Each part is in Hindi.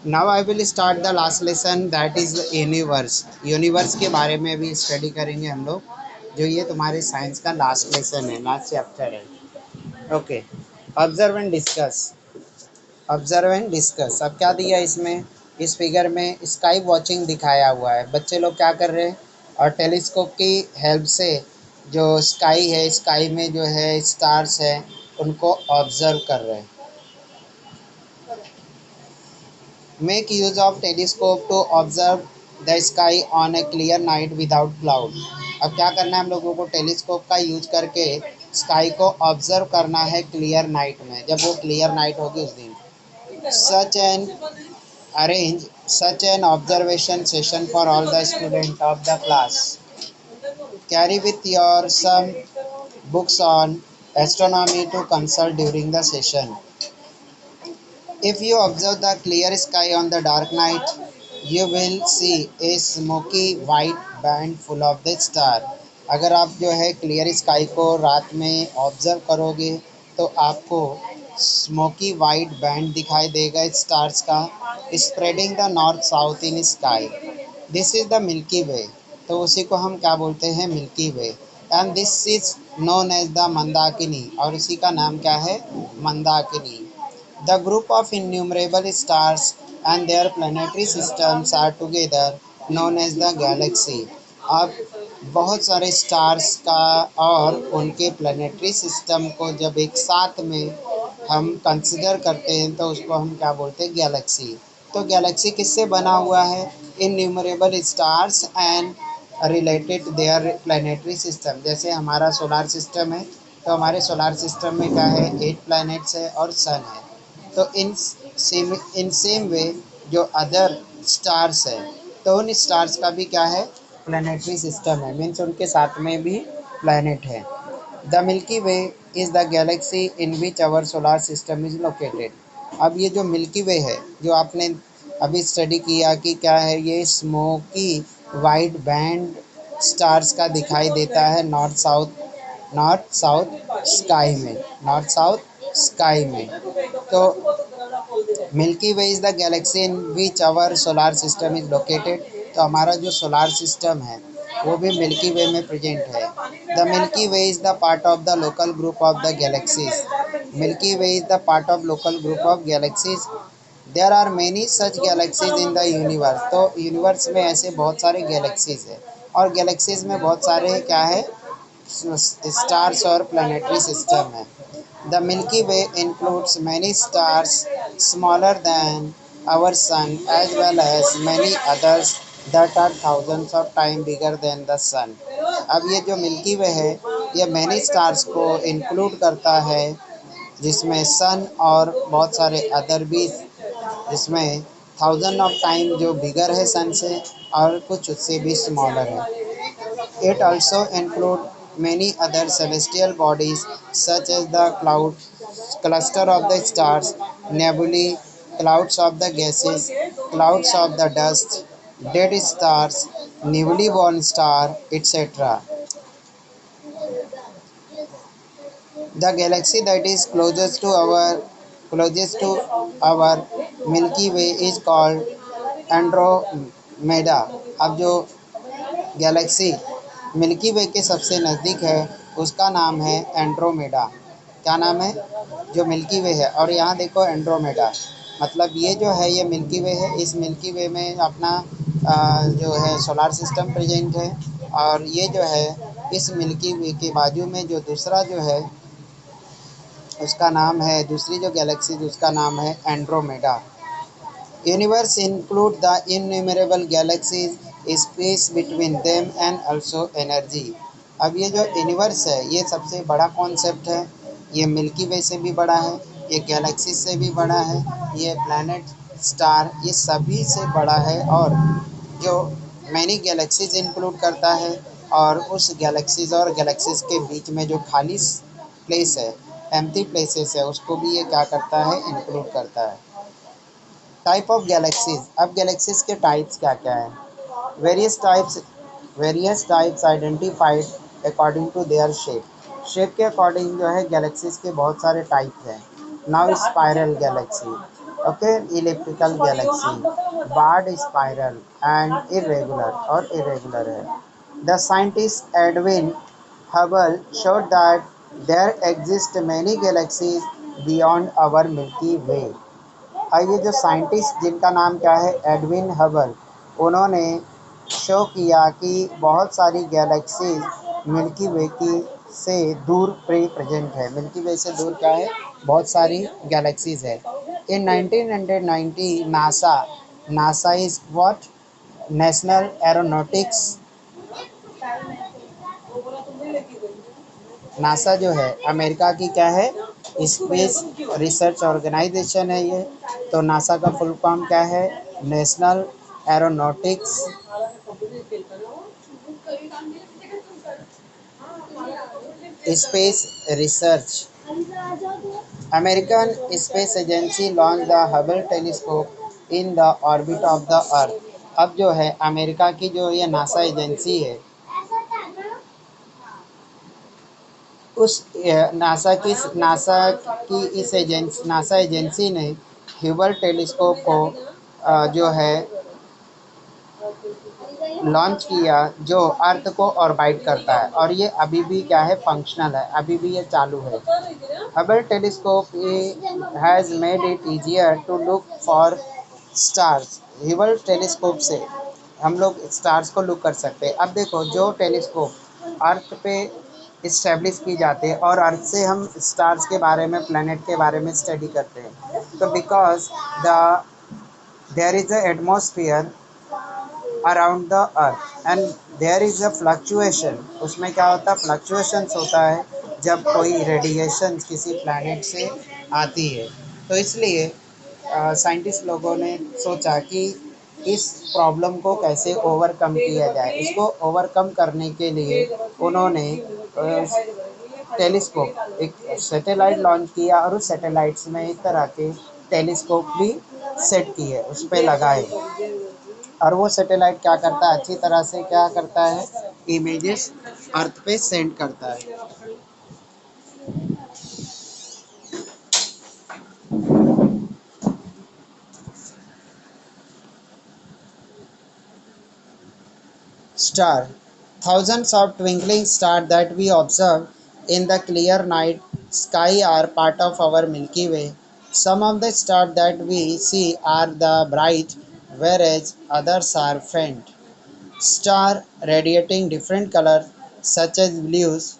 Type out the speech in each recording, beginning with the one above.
Now I will start the last lesson that is universe. Universe के बारे में भी स्टडी करेंगे हम लोग। जो ये तुम्हारे साइंस का लास्ट लेसन है, लास्ट चैप्टर है। Okay. Observe and discuss. Observe and discuss. अब क्या दिया इसमें, इस फिगर में स्काई वॉचिंग दिखाया हुआ है। बच्चे लोग क्या कर रहे हैं, और टेलीस्कोप की हेल्प से जो स्काई है, स्काई में जो है स्टार्स है, उनको ऑब्जर्व कर रहे हैं। Make use of telescope to observe the sky on a clear night without cloud. अब क्या करना है हम लोगों को, टेलीस्कोप का यूज करके स्काई को ऑब्जर्व करना है क्लियर नाइट में, जब वो क्लियर नाइट होगी उस दिन। Such an arrange such an observation session for all the students of the class. Carry with your some books on astronomy to consult during the session. If you observe the clear sky on the dark night, you will see a smoky white band full of the star. अगर आप जो है क्लियर स्काई को रात में ऑब्जर्व करोगे तो आपको स्मोकी वाइट बैंड दिखाई देगा स्टार्स का, spreading the north south in sky. This is the milky way. तो उसी को हम क्या बोलते हैं, milky way. And this is known as the Mandakini, और इसी का नाम क्या है, Mandakini. The group of innumerable stars and their planetary systems are together known as the galaxy. अब बहुत सारे स्टार्स का और उनके प्लानिटरी सिस्टम को जब एक साथ में हम कंसिडर करते हैं तो उसको हम क्या बोलते हैं, गैलेक्सी। तो गैलेक्सी किससे बना हुआ है, innumerable stars and related their planetary system. जैसे हमारा सोलार सिस्टम है, तो हमारे सोलार सिस्टम में क्या है, 8 प्लैनेट्स है और सन है। तो इन सेम वे जो अदर स्टार्स है, तो उन स्टार्स का भी क्या है, प्लानिटरी सिस्टम है, मीन्स उनके साथ में भी प्लैनेट है। The milky Way is the galaxy in which our solar system is located. अब ये जो मिल्की वे है, जो आपने अभी स्टडी किया कि क्या है, ये स्मोकी वाइट बैंड स्टार्स का दिखाई देता है नॉर्थ साउथ स्काई में, नॉर्थ साउथ स्काई में। तो Milky Way is the galaxy in which our solar system is located. तो हमारा जो सोलार सिस्टम है वो भी मिल्की वे में प्रेजेंट है। The milky Way is the part of the local group of the galaxies. Milky Way is the part of local group of galaxies. There are many such galaxies in the universe. तो यूनिवर्स में ऐसे बहुत सारे गैलेक्सीज है, और गैलेक्सीज में बहुत सारे क्या है, स्टार्स और प्लानिटरी सिस्टम है। The Milky Way includes many stars smaller than our sun as well as many others that are thousands of times bigger than the sun. अब ये जो मिल्की वे है, ये मैनी स्टार्स को इंक्लूड करता है, जिसमें सन और बहुत सारे अदर भी, जिसमें थाउजेंड ऑफ टाइम जो बिगर है सन से, और कुछ उससे भी स्मॉलर है। It also includes many other celestial bodies such as the cloud cluster of the stars, nebulae, clouds of the gases, clouds of the dust, dead stars, newly born star, etc. The galaxy that is closest to our Milky Way is called Andromeda. अब जो गैलेक्सी मिल्की वे के सबसे नज़दीक है उसका नाम है एंड्रोमेडा। क्या नाम है, जो मिल्की वे है, और यहाँ देखो एंड्रोमेडा, मतलब ये जो है ये मिल्की वे है। इस मिल्की वे में अपना जो है सोलार सिस्टम प्रेजेंट है, और ये जो है इस मिल्की वे के बाजू में जो दूसरा जो है उसका नाम है, दूसरी जो गैलेक्सी उसका नाम है Andromeda. Universe include the innumerable galaxies, space between them and also energy. अब ये जो यूनिवर्स है ये सबसे बड़ा कॉन्सेप्ट है, ये मिल्की वे से भी बड़ा है, ये गैलेक्सी से भी बड़ा है, ये प्लैनेट स्टार ये सभी से बड़ा है, और जो मैनी गैलेक्सीज इंक्लूड करता है, और उस गैलेक्सीज और गैलेक्सीज के बीच में जो खाली प्लेस है, एम्प्टी प्लेसेस है, उसको भी ये क्या करता है, इंक्लूड करता है। Type of galaxies. अब गैलेक्सीज के टाइप्स क्या क्या हैं, various types identified according to their shape के अकॉर्डिंग जो है गैलेक्सीज के बहुत सारे टाइप हैं। Now spiral galaxy. Okay, elliptical galaxy, barred spiral and irregular और इरेगुलर है। The scientist Edwin Hubble showed that there exist many galaxies beyond our Milky Way। और ये जो साइंटिस्ट जिनका नाम क्या है, एडविन हबल, उन्होंने शो किया कि बहुत सारी गैलेक्सीज मिल्की वे की से दूर प्रेजेंट है। मिल्की वे से दूर क्या है, बहुत सारी गैलेक्सीज है। इन 1990 NASA, NASA is what, national aeronautics, NASA जो है अमेरिका की क्या है, स्पेस रिसर्च ऑर्गेनाइजेशन है ये। तो नासा का फुल फॉर्म क्या है, national aeronautics space research. American space agency launch the Hubble telescope in the orbit of the earth. अब जो है अमेरिका की जो ये नासा एजेंसी है, उस नासा एजेंसी ने हबल टेलीस्कोप को जो है लॉन्च किया, जो अर्थ को ऑर्बिट करता है, और ये अभी भी क्या है, फंक्शनल है, अभी भी ये चालू है। Hubble telescope has made it easier to look for stars. Hubble telescope से हम लोग स्टार्स को लुक कर सकते हैं। अब देखो, जो टेलीस्कोप अर्थ पे इस्टेब्लिश की जाती है और अर्थ से हम स्टार्स के बारे में, प्लैनेट के बारे में स्टडी करते हैं, तो because the there is a atmosphere around the earth and there is a fluctuation, उसमें क्या होता है, फ्लक्चुएशंस होता है जब कोई रेडिएशन किसी प्लैनेट से आती है। तो इसलिए साइंटिस्ट लोगों ने सोचा कि इस प्रॉब्लम को कैसे ओवरकम किया जाए। इसको ओवरकम करने के लिए उन्होंने टेलीस्कोप, एक सैटेलाइट लॉन्च किया, और उस सैटेलाइट्स में एक तरह के टेलीस्कोप भी सेट किए, उस पर लगाए। और वो सैटेलाइट क्या करता है, अच्छी तरह से क्या करता है, इमेजेस अर्थ पे सेंड करता है। Star. Thousands of twinkling stars that we observe in the clear night sky are part of our Milky Way. Some of the stars that we see are the bright, whereas others are faint. Stars radiating different colors such as blues,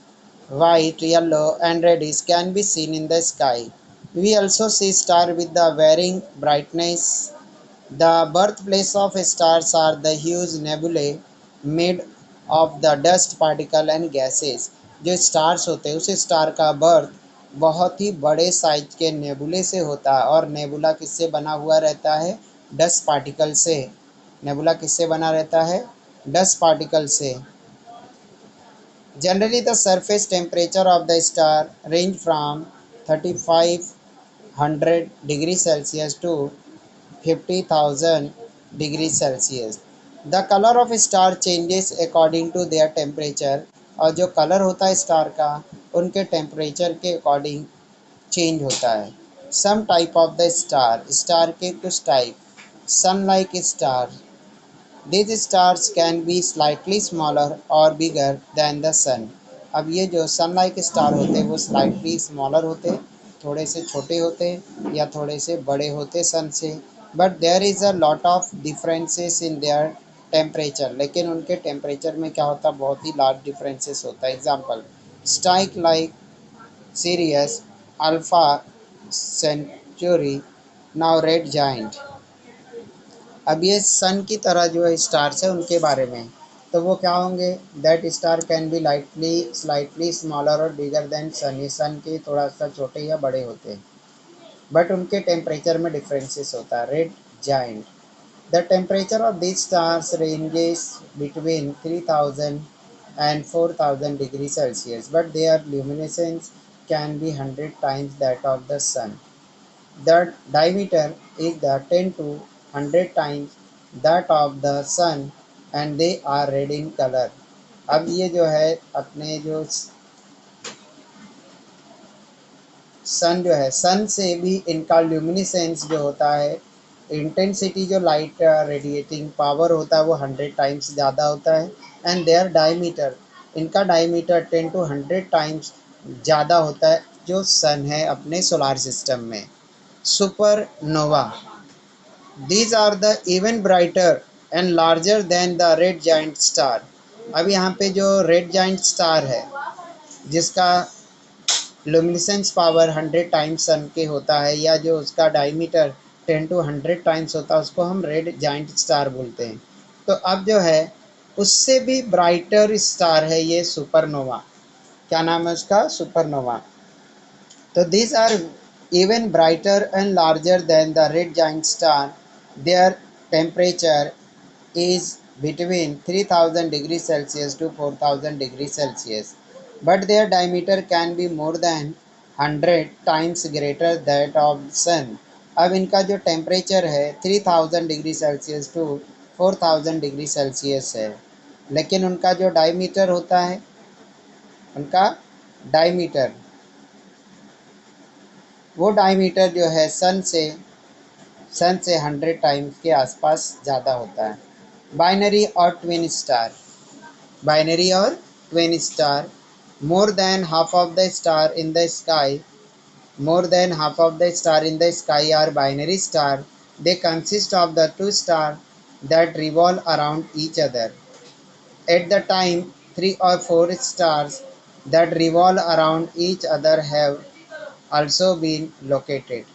white, yellow, and reddish can be seen in the sky. We also see stars with the varying brightness. The birthplace of stars are the huge nebulae made of the dust particle and gases। जो स्टार्स होते हैं, उस स्टार का बर्थ बहुत ही बड़े साइज के नेबुले से होता है, और नेबुला किससे बना हुआ रहता है, डस्ट पार्टिकल से। नेबुला किससे बना रहता है, डस्ट पार्टिकल से। Generally the surface temperature of the star range from 3500 degree Celsius to 50,000 degrees Celsius। The color of star changes according to their temperature। और जो कलर होता है स्टार का, उनके टेम्परेचर के अकॉर्डिंग चेंज होता है। Some type of the star, star के कुछ type, sun like star, these stars can be slightly smaller or bigger than the sun। अब ये जो सन लाइक स्टार होते हैं वो स्लाइटली स्मॉलर होते हैं, थोड़े से छोटे होते हैं या थोड़े से बड़े होते हैं सन से। But there is a lot of differences in their temperature. लेकिन उनके टेम्परेचर में क्या होता है, बहुत ही लार्ज डिफरेंसेस होता है। Example, stars like Sirius, Alpha Centauri, now red giant. अब ये सन की तरह जो है स्टार्स है उनके बारे में, तो वो क्या होंगे, that star can be lightly slightly smaller और बिगर देन सन। ये सन के थोड़ा सा छोटे या बड़े होते हैं, बट उनके टेम्परेचर में डिफरेंसेस होता है। Red giant, the temperature of this stars ranges between 3000 and 4000 degree Celsius, but their luminescence can be 100 times that of the sun। The diameter is the 10 to 100 times that of the sun and they are red in color। अब ये जो है अपने जो सन जो है, सन से भी इनका ल्यूमिनिसेंस जो होता है, इंटेंसिटी जो लाइट रेडिएटिंग पावर होता है वो 100 टाइम्स ज़्यादा होता है। एंड देयर डायमीटर, इनका डायमीटर 10 to 100 टाइम्स ज़्यादा होता है जो सन है अपने सोलार सिस्टम में। Supernova, these are the even brighter and larger than the red giant star. अब यहाँ पे जो रेड जाइंट स्टार है जिसका लुमिनेसेंस पावर 100 टाइम्स सन के होता है, या जो उसका डायमीटर 10 to 100 टाइम्स होता है, उसको हम रेड जाइंट स्टार बोलते हैं। तो अब जो है उससे भी ब्राइटर स्टार है ये सुपरनोवा। क्या नाम है उसका? सुपरनोवा। तो these are even brighter and larger than the red giant star. Their temperature is between 3000 degrees Celsius to 4000 degrees Celsius. But their diameter can be more than 100 times greater that of sun. अब इनका जो टेम्परेचर है 3000 degree Celsius to 4000 degree Celsius है, लेकिन उनका जो डायमीटर होता है, उनका डायमीटर, वो डायमीटर जो है सन से 100 टाइम्स के आसपास ज़्यादा होता है। बाइनरी और ट्विन स्टार, बाइनरी और twin star, more than half of the star in the sky, more than half of the star in the sky are binary star. They consist of the two stars that revolve around each other. At the time, 3 or 4 stars that revolve around each other have also been located.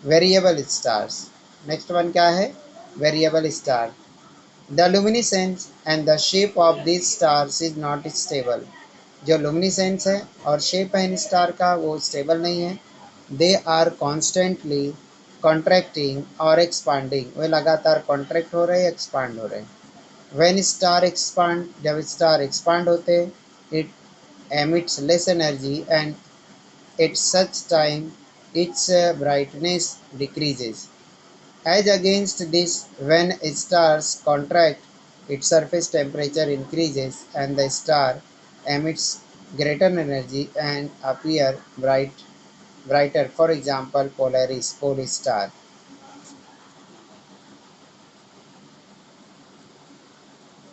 Variable stars. Next one क्या है? Variable star. The luminescence and the shape of these stars is not stable. जो luminescence है और shape है इन स्टार का वो स्टेबल नहीं है। They are constantly contracting or expanding. वे लगातार contract हो रहे हैं, expand हो रहे हैं। When star expand, जब स्टार expand होते हैं, it emits less energy and at such time its brightness decreases. As against this, when stars contract, its surface temperature increases and the star emits greater energy and appear brighter. For example, Polaris, pole star.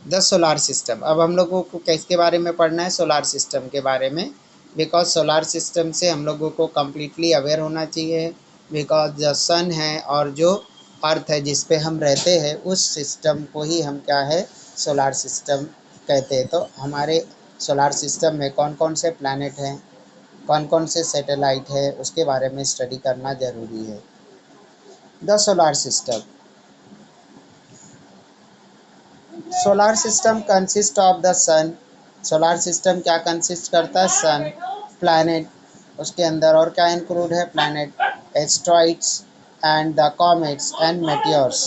The solar system. अब हम लोगों को किसके बारे में पढ़ना है? सोलार सिस्टम के बारे में। बिकॉज सोलार सिस्टम से हम लोगों को कम्प्लीटली अवेयर होना चाहिए। बिकॉज जो सन है और जो अर्थ है जिस पे हम रहते हैं उस सिस्टम को ही हम क्या है? सोलार सिस्टम कहते हैं। तो हमारे सोलार सिस्टम में कौन कौन से प्लैनेट हैं, कौन कौन से सैटेलाइट है, उसके बारे में स्टडी करना ज़रूरी है। The solar system, solar system consist of the sun. Solar system क्या कंसिस्ट करता है? सन, प्लैनेट, उसके अंदर और क्या इंक्लूड है? Planet, asteroids and the comets and meteors.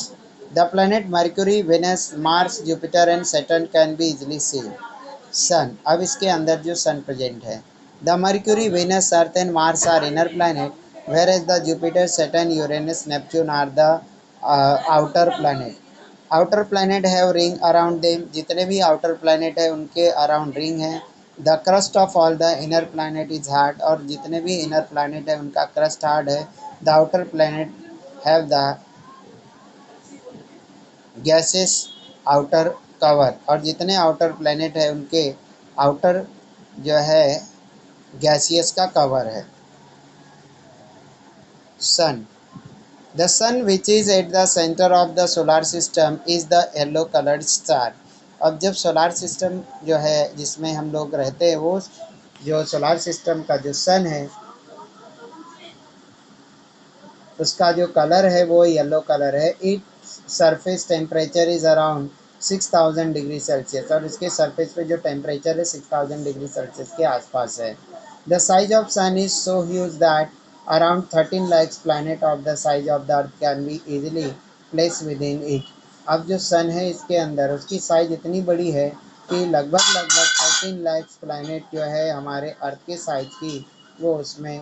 The planet Mercury, Venus, Mars, Jupiter and Saturn can be easily seen. Sun, अब इसके अंदर जो सन प्रेजेंट है, the Mercury, Venus, earth and Mars are inner planet whereas the Jupiter, Saturn, Uranus, Neptune are the outer planet. Outer planet है रिंग अराउंड देम, जितने भी आउटर प्लैनेट है उनके अराउंड रिंग है। The crust of all the inner planet is hard, और जितने भी इनर प्लैनेट है उनका क्रस्ट हार्ड है। The outer planet have the gases outer cover, और जितने आउटर प्लैनेट है उनके आउटर जो है गैसियस का कवर है। Sun, the sun which is at the centre of the solar system is the yellow coloured star. अब जब सोलार सिस्टम जो है जिसमें हम लोग रहते हैं वो जो सोलार सिस्टम का जो सन है उसका जो कलर है वो येलो कलर है। It surface temperature is around 6000 degree Celsius, और इसके सरफेस पे जो टेम्परेचर है 6000 डिग्री सेल्सियस के आसपास है। The size of sun is so huge that around 13 lakhs planet of the size of the earth can be easily placed within it। अब जो सन है इसके अंदर उसकी साइज इतनी बड़ी है कि लगभग लगभग 13 lakhs प्लानट जो है हमारे अर्थ के साइज की वो उसमें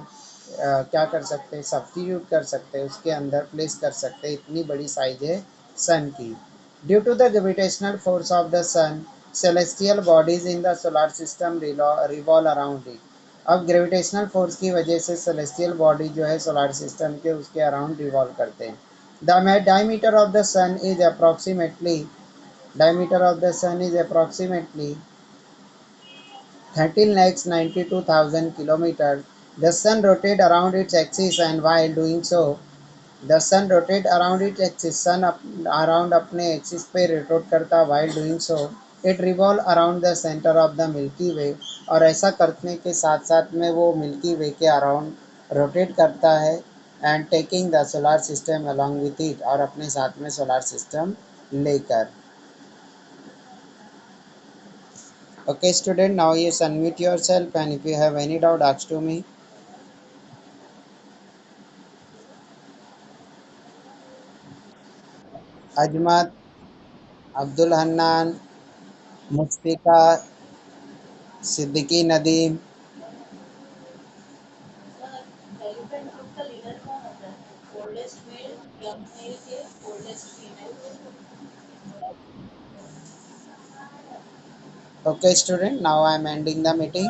क्या कर सकते हैं? सब्स्टिट्यूट कर सकते हैं, उसके अंदर प्लेस कर सकते हैं। इतनी बड़ी साइज है सन की। Due to the gravitational force of the sun, celestial bodies in the solar system revolve around it। अब ग्रेविटेशनल फोर्स की वजह से सेलेस्टियल बॉडी जो है सोलर सिस्टम के उसके अराउंड रिवॉल्व करते हैं। The diameter of the sun is approximately diameter of the sun is approximately 13 lakhs 92,000 kilometers. The sun rotates around its axis and while doing so, the sun rotates around its axis. sun around अपने एक्सिस पे रोटेट करता while doing so. It revolve around the center of the Milky Way और ऐसा करने के साथ साथ में वो मिल्की वे के अराउंड रोटेट करता है and taking the solar system along with it और अपने साथ में सोलर सिस्टम लेकर। Okay, student, now yes, unmute yourself and if you have any doubt, ask to me. Ajmat, Abdul Hannan, Muspika, Siddiqui Nadeem. Okay, student, now I am ending the meeting.